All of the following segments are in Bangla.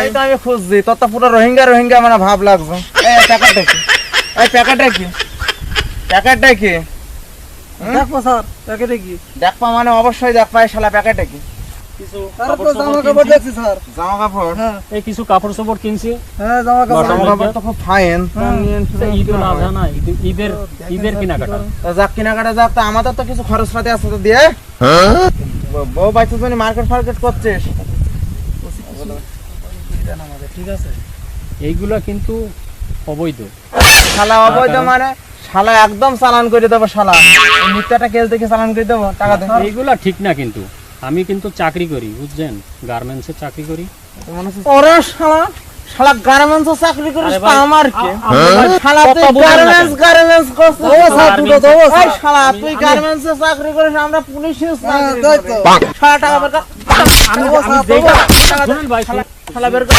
ওটাই তো আমি খুঁজছি, তোর তো পুরো রোহিঙ্গা রোহিঙ্গা মানে ভাব লাগছে। এই প্যাকেটটা কি? এই প্যাকেটটা কি? প্যাকেটটা কি? দেখো স্যার প্যাকেটে কি? দেখবা মানে অবশ্যই দেখবা, এই শালা প্যাকেটে কি? কিছু আর তো জামা কাপড় দেখছি স্যার। জামা কাপড়? হ্যাঁ এই কিছু কাপড় চোপড় কিনছি। হ্যাঁ জামা কাপড়। জামা কাপড় তো খুব ফাইন। ঈদ উল আযহা না, ঈদের কেনাকাটা। যাক কেনাকাটা যাক, তা আমাদের তো কিছু খরচ পাতি আছে তো দিয়ে। বউ বাইতের জন্য মার্কেট ফার্কেট করছিস? ঠিক আছে, এইগুলা কিন্তু অবৈধ। শালা অবৈধ মানে? শালা একদম চালান করে দেবো শালা। এই মিথ্যাটা কেস দেখে চালান করে দেবো, টাকা দে। এইগুলা ঠিক না কিন্তু। আমি কিন্তু চাকরি করি, বুঝছেন, গার্মেন্টসে চাকরি করি। ওরে শালা, শালা গার্মেন্টসে চাকরি করিস আরে তা ভাই, আমার কি? শালা তুই কথা বলবেন না কেন? গার্মেন্টস করছিস? ও স্যার দুটো দাও এই স্যার। শালা তুই গার্মেন্টসে চাকরি করিস, আমরা পুলিশে হ্যাঁ চাকরি তাই করি। তো। শালা টাকা বের কর। আমি ও স্যার, যেইটা টাকা দে। শুনুন ভাই, শালা বের কর।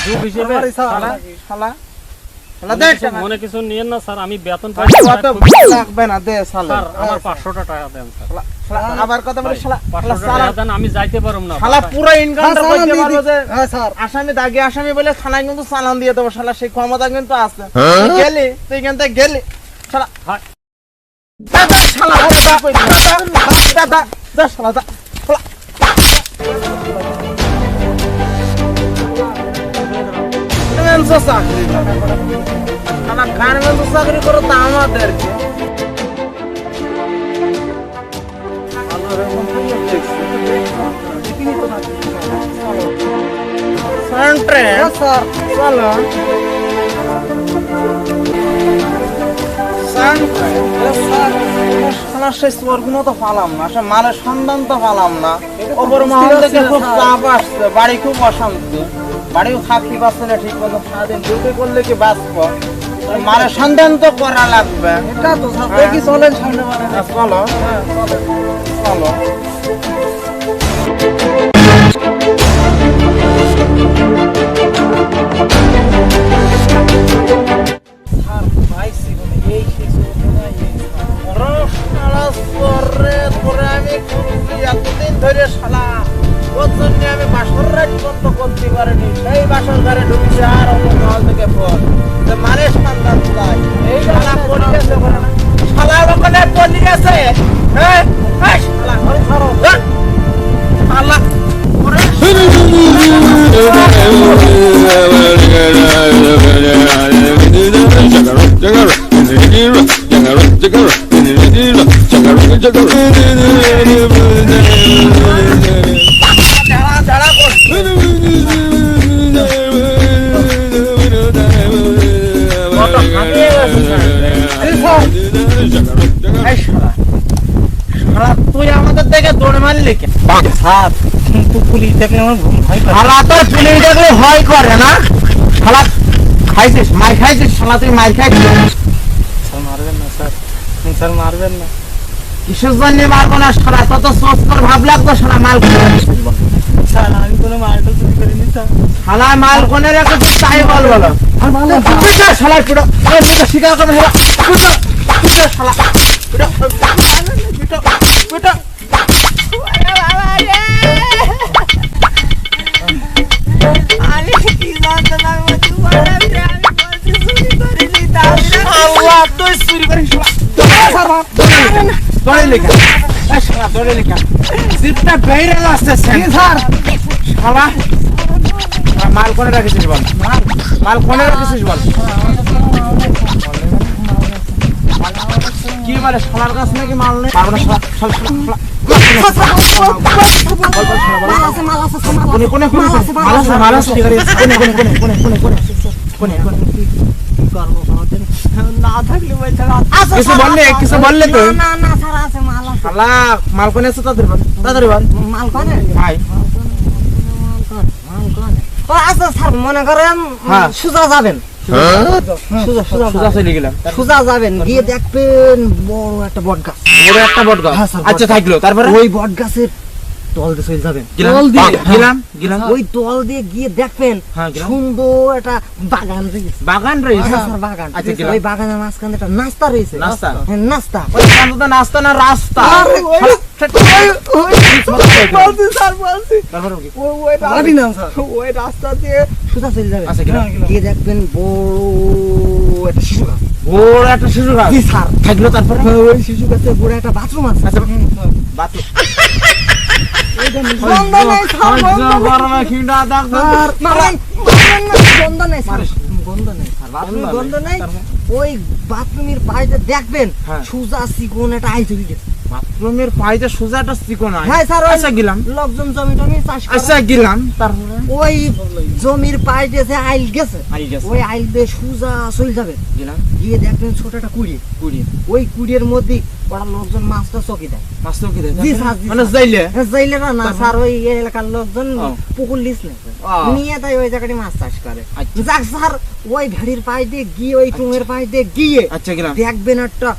গ্রুপ হিসেবে আমারই স্যার। শালা শালা শালা দে টাকা। মনে কিছু নিয়েন না স্যার, আমি বেতন পাই। অত লাগবে না, দে শালা। স্যার আমার 500 টাকা দেন স্যার। শালা আবার কথা বলে শালা, শালা 500 টাকা চালান। দেন, আমি যাইতে পারুম না। শালা পুরো ইনকামটা হ্যাঁ, করতে চালান পারবো দিয়ে যে দিই। হ্যাঁ স্যার। আসামি দাগে আসামি বলে থানায় কিন্তু চালান দিয়ে দেবো শালা, সেই ক্ষমতা কিন্তু আছে। তুই গেলি, তুই এখান থেকে গেলি শালা। হ্যাঁ। দাদা শালা, আরে দা কই দাদা দা শালা দা শালা। গার্মেন্টসে চাকরি করো। শালা গার্মেন্টসে চাকরি করো তা আমাদের কি? সেন্ট্রেন হ্যাঁ স্যার। চলো সেন্ট্রেন। শালা সেই চোরগুলো তো পালাম না, সে মালের সন্ধান তো পালাম না। ওপর মহল থেকে খুব চাপ আসছে, বাড়ি খুব অশান্তি, বাড়িও থাকতে পারছে না ঠিক মতো। সারাদিন ডিউটি করলে কি বাঁচবো? মালের সন্ধান তো করা লাগবে। এটা তো স্যার দেখি চলেন সামনে মানে। চলো চলো। স্যার পাইছি বলে এই সেই চলতে না এই স্যার। শালা চোরে তোরে আমি খুঁজছি এতদিন ধরে শালা, ওর জন্য আমি বাসর রাত বন্ধ করতে পারিনি। সেই বাসর ঘরে ঢুকেছে আর অন্য মহল থেকে ফোন যে মানের সন্ধান চাই। এই শালা পড়ে গেছে ওখানে না? শালা ওখানে পড়ে গেছে। হ্যাঁ এই শালা ঘরে ছাড়ো। হ্যাঁ? শালা ওরে যারা যারা করছে। কত হাঁপিয়ে গেছে স্যার। এই শালা, শালা তুই আমাদের দেখে দৌড়ে মারলি কেন? স্যার কিন্তু পুলিশ দেখলে আমার ভয় করে। শালা তো পুলিশ দেখলে ভয় করে না? শালা খাইছিস, মার খাইছিস শালা, তুই মার খাইছিস। স্যার মারবেন না স্যার, স্যার মারবেন না। কিসের জন্য মারবো না শালা? তত সোচ করে ভাব লাগতো শালা মাল কোনে রেখেছিস বল। স্যার আমি কোনো মার্কেল চুরি করিনি স্যার। শালা মাল কোনে রেখেছিস তাই বল বলো। আর মারলে পিটা শালা পিটা, আরে পিটা শিকার করে শালা, পিটা পিটা শালা, পিটা পিটা পিটা। আল্লাহ তুই চুরি করিস শালা। দৌড়ে লেখা, এই শালা দৌড়ে লেখা, জিপটা বেরিয়ে আসছে স্যার। শালা মাল কোনে রেখেছিস বল, মাল কোনে রেখেছিস বল। কি বলে শালার কাছে নাকি মাল নেই? পারবো না শালা, শালা শালা কোনে কোনে কোনে মাল আছে, মাল আছে, ঠিক আছে কোনে কোনে কোনে কোনে কোনে কোনে কোনে কোনে। না থাকলে ভাই স্যার কিছু বললে তো না না স্যার আছে মাল আছে শালা মাল কোনে আছে তাড়াতাড়ি বল, তাড়াতাড়ি বল মাল কোনে ভাই। ও আচ্ছা স্যার মনে করেন হ্যাঁ। সুজা যাবেন সুজা সুজা সোজা চলে গেলাম। সুজা যাবেন গিয়ে দেখবেন বড় একটা বট গাছ বড় একটা বট গাছ। হ্যাঁ, স্যার, আচ্ছা বট গাছ। থাকলো, তারপরে ওই বট গাছের তল দিয়ে চলে যাবেন গেলাম, তল দিয়ে গেলাম গেলাম। ওই তল দিয়ে গিয়ে দেখবেন হ্যাঁ, গেলাম। সুন্দর একটা বাগান রয়েছে বাগান রয়েছে। হ্যাঁ, স্যার, বাগান আচ্ছা, রয়েছে। গেলাম। ওই বাগানের মাঝখানে একটা নাস্তা রয়েছে নাস্তা? হ্যাঁ, নাস্তা ওই কান্ত তো নাস্তা না রাস্তা। আরে, শালা, বলছি স্যার বলছি তারপরে কি? ওই বলবি না স্যার ওই রাস্তা দিয়ে সুতা চলে যাবেন আচ্ছা গেলাম গিয়ে দেখবেন বড় একটা শিশু গাছ বড় একটা শিশু গাছ জি স্যার থাকলো তারপরে ওই শিশু গাছে বড় একটা বাথরুম আছে আচ্ছা বাথরুম বন্ধ নাই স্যার গরমে খিঁড়া দেখো স্যার মারেন বন্ধ নাই স্যার বন্ধ নাই স্যার বাথরুম বন্ধ নাই ওই বাথরুমের পাইতে দেখবেন হ্যাঁ। সুজা চিকন একটা আইতে গেছে বাথরুমের পাইতে সোজা একটা চিকন আছে হ্যাঁ স্যার আচ্ছা গেলাম লোকজন জমি টমি চাষ করে আচ্ছা গেলাম তারপরে ওই জমির পাইতে যে আইল গেছে আই গেছে ওই আইল দিয়ে সুজা চলে যাবে গেলাম গিয়ে দেখবেন ছোট একটা কুড়ি কুড়ি ওই কুড়ির মধ্যে ওরা লোকজন মাছটা চকি দেয় মাছ তো কি দেয় জি স্যার, জি মানে স্যার। যাইলে জেলেরা না তারপর? স্যার ওই এলাকার লোকজন ও। পুকুর লিস ও। নিয়ে তাই ওই জায়গাটি মাছ চাষ করে আচ্ছা। যাক স্যার ওই ভেড়ির পায়ে দিয়ে গিয়ে ওই টুঙের পায়ে দিয়ে গিয়ে আচ্ছা গেলাম দেখবেন একটা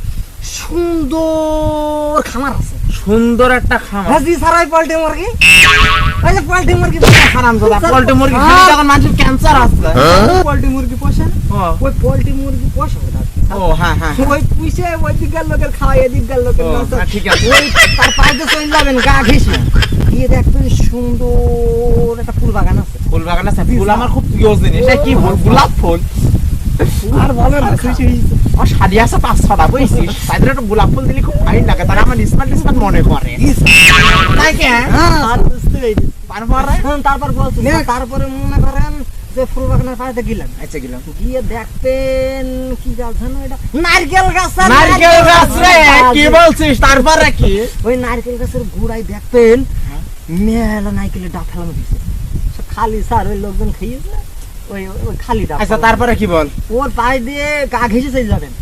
সুন্দর খামার আছে সুন্দর একটা খামার হ্যাঁ জি স্যার ওই পোল্ট্রি মুরগি ওই যে পোল্ট্রি মুরগি হারাম দাদা স্যার, পোল্ট্রি মুরগি হ্যাঁ। খেলে তখন মানুষের ক্যান্সার আসছে পোল্ট্রি মুরগি পোষে না? ও ওই পোল্ট্রি মুরগি পোষে ওটা। ও হ্যাঁ হ্যাঁ ওই পুষে ওই দিককার লোকের খাওয়াই এদিককার লোকের ও, নষ্ট। হ্যাঁ, ঠিক আছে। ওই তার পায়ে চলে যাবেন গা ঘেঁষে গিয়ে দেখবেন সুন্দর একটা ফুল বাগান আছে ফুল বাগান আছে ফুল আমার খুব প্রিয় জিনিস এটা কি ফুল গোলাপ ফুল আর ভালো না খুশি হয়েছে। আর শাড়ি আছে 5-6টা বুঝছিস তাদের একটা গোলাপ ফুল দিলে খুব ফাইন লাগে তারা আমার স্মার্ট মনে করে তাই কি হ্যাঁ, স্যার বুঝতে পেরেছি। তারপরে তারপর বলছি তারপরে মনে করেন যে ফুল বাগানের পাশে গেলেন আচ্ছা গেলাম গিয়ে দেখবেন কি গাছ জানো এটা নারকেল গাছ স্যার, নারকেল গাছ রে কি বলছিস তারপরে কি ওই নারকেল গাছের গোড়ায় দেখবেন মেলা নারকেলের ডাব ফেলানো দিছে সব খালি স্যার ওই লোকজন খেয়েছে ওই ওই খালি ডাব আচ্ছা তারপরে কি বল ওর পায়ে দিয়ে গা ঘেঁষে চলে যাবেন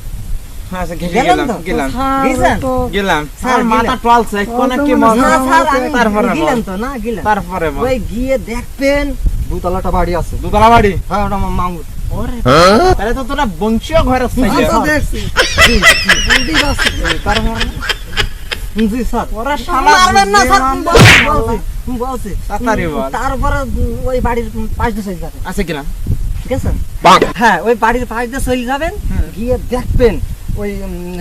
আচ্ছা ঘেটে গেলাম গেলাম তো? গেলাম গেছেন? গেলাম স্যার, স্যার মাথা গেলাম। টলছে কোন কি না, মজা স্যার, আমি তারপরে বল গেলেন তো না গেলেন তারপরে বল ওই গিয়ে দেখবেন দুতলাটা বাড়ি আছে দুতলা বাড়ি হ্যাঁ ওটা আমার মামুর ওরে তাহলে তো তোরা বংশীয় ঘরে দেখছি বুঝতেই পারছি। তারপরে জি স্যার ওরা শালা মারবেন না স্যার বুঝবে বলছি, বলছি তাড়াতাড়ি বল। তারপরে ওই বাড়ির পাশ দিয়ে চলে যাবেন আচ্ছা গেলাম ঠিক আছে হ্যাঁ ওই বাড়ির পাশ দিয়ে চলে যাবেন গিয়ে দেখবেন ওই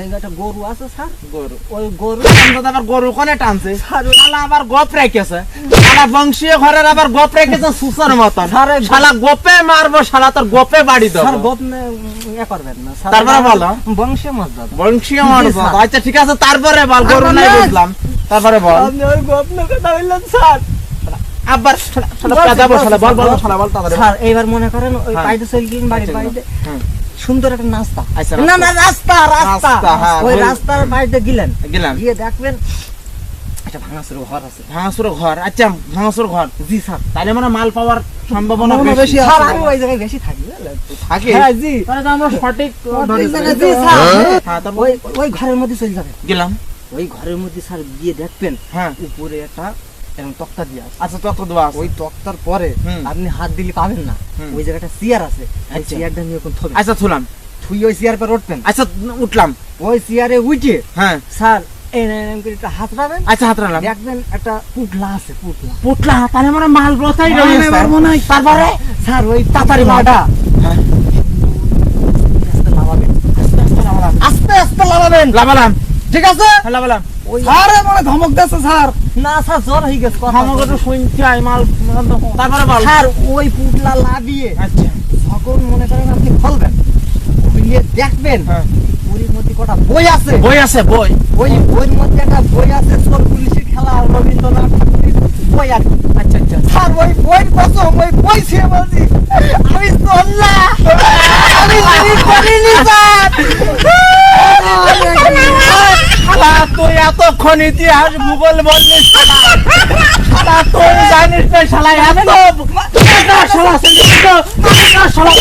একটা গরু আছে স্যার গরু ওই গরু দাদা আবার গরু কোনে টানছে স্যার শালা আবার গোপ রেখেছে শালা বংশীয় ঘরের আবার গোপ রেখেছে সুসার মতন স্যার, এই শালা গোপে মারবো শালা তোর গোপে বাড়ি স্যার দেবো গোপ ইয়ে করবেন না স্যার তারপরে বলো। বংশীয় মাছ দাদা বংশীয় জি, মারবো স্যার। আচ্ছা ঠিক আছে তারপরে বল গরু নাই তারপরে- বুঝলাম তারপরে বল আপনি ওই গোপ না কথা বললেন স্যার আবার শালা পেদা বল শালা বল বল শালা বল তাড়াতাড়ি বল। স্যার এইবার মনে করেন ওই হ্যাঁ। পাইতে চলে গেলেন বাড়ির আচ্ছা, বাড়িতে হুম। সুন্দর একটা নাস্তা আচ্ছা, না না রাস্তা রাস্তা রাস্তা, হ্যাঁ, ওই বল। রাস্তার বাড়িতে গেলেন গেলাম গিয়ে দেখবেন একটা ভাঙাচুর ঘর আছে ভাঙাসুর ঘর আচ্ছা ভাঙাসুর ঘর জি স্যার তাহলে মানে মাল পাওয়ার সম্ভাবনা সম্ভাবনা বেশি স্যার আমি ওই জায়গায় বেশি থাকি বুঝলেন? থাকে হ্যাঁ জি তাহলে তো আমরা সঠিক ওই ধরেছি। জায়গায় জি স্যার হ্যাঁ তারপর ওই ওই ঘরের মধ্যে চলে যাবেন গেলাম ওই ঘরের মধ্যে স্যার গিয়ে দেখবেন হ্যাঁ উপরে একটা এরকম তক্তা দিয়ে আছে আচ্ছা তত দোয়া ওই তক্তার পরে হুম। আপনি হাত দিলে পাবেন না হুম। ওই জায়গাটা চেয়ার আছে ওই আচ্ছা। চেয়ারটা নিয়ে কোন থবে আচ্ছা থুলাম থুই ওই চেয়ার পর উঠবেন আচ্ছা উঠলাম ওই চেয়ারে উঠে হ্যাঁ স্যার এই একটা হাত পাবেন আচ্ছা হাত রাখলাম দেখবেন একটা পুটলা আছে পুটলা পুটলা তাহলে মানে মাল বসাই মাল রয়েছে এবার মনে হয়। তারপরে স্যার ওই তাড়াতাড়ি পুটলাটা হ্যাঁ আস্তে লাগাবেন আস্তে আস্তে লাগালাম আস্তে আস্তে লাগাবেন লাগালাম ঠিক আছে লাগালাম ওই স্যার মনে ধমক দিচ্ছে স্যার না স্যার জ্বর হয়ে গেছে কথা আমাকে তো শুনতে আই মাল তারপরে বল স্যার ওই পুটলা লাভিয়ে আচ্ছা যখন মনে করেন আপনি খুলবেন খুলিয়ে দেখবেন হ্যাঁ। বইয়ের মধ্যে কটা বই আছে বই আছে বই ওই বইয়ের মধ্যে একটা বই আছে চোর পুলিশের খেলা রবীন্দ্রনাথ ঠাকুরের বই আছে আচ্ছা আচ্ছা স্যার ওই বই প্রথম ওই বই ছিঁড়ে বলছি আমি চললা আমি চুরি করিনি স্যার শালা তুই এতক্ষণ ইতিহাস ভূগোল বললি শালা শালা তুই জানিস না শালা এত শালা শালা শালা